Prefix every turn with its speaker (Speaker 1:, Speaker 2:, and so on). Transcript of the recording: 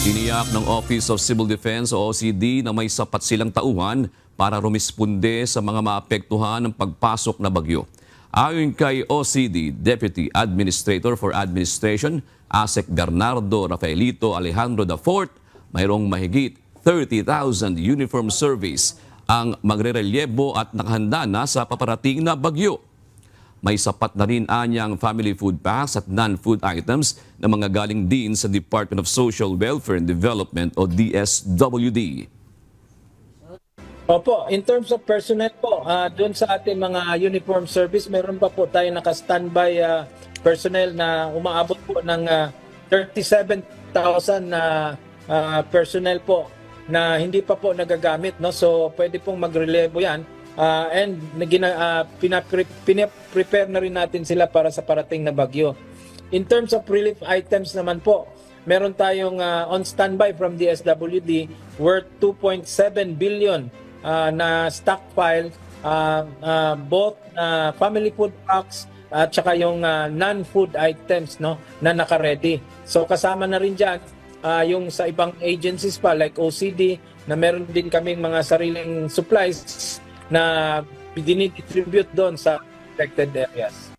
Speaker 1: Tiniyak ng Office of Civil Defense o OCD na may sapat silang tauhan para rumisponde sa mga maapektuhan ng pagpasok na bagyo. Ayon kay OCD Deputy Administrator for Administration, ASEC Bernardo Rafaelito Alejandro IV, mayroong mahigit 30,000 uniform service ang magrerelyebo at nakahanda na sa paparating na bagyo. May sapat na rin anyang family food packs at non-food items na mga galing din sa Department of Social Welfare and Development o DSWD.
Speaker 2: Opo, in terms of personnel po, doon sa ating mga uniform service, meron pa po tayo naka-standby personnel na umaabot po ng 37,000 na personnel po na hindi pa po nagagamit, no? So pwede pong magrelebo yan. And pinaprepare na rin natin sila para sa parating na bagyo. In terms of relief items naman po, meron tayong on standby from DSWD worth 2.7 billion na stockpile, both family food packs at saka yung non-food items, no, na naka-ready. So kasama na rin dyan yung sa ibang agencies pa like OCD na meron din kaming mga sariling supplies na dinidistribute doon sa affected areas.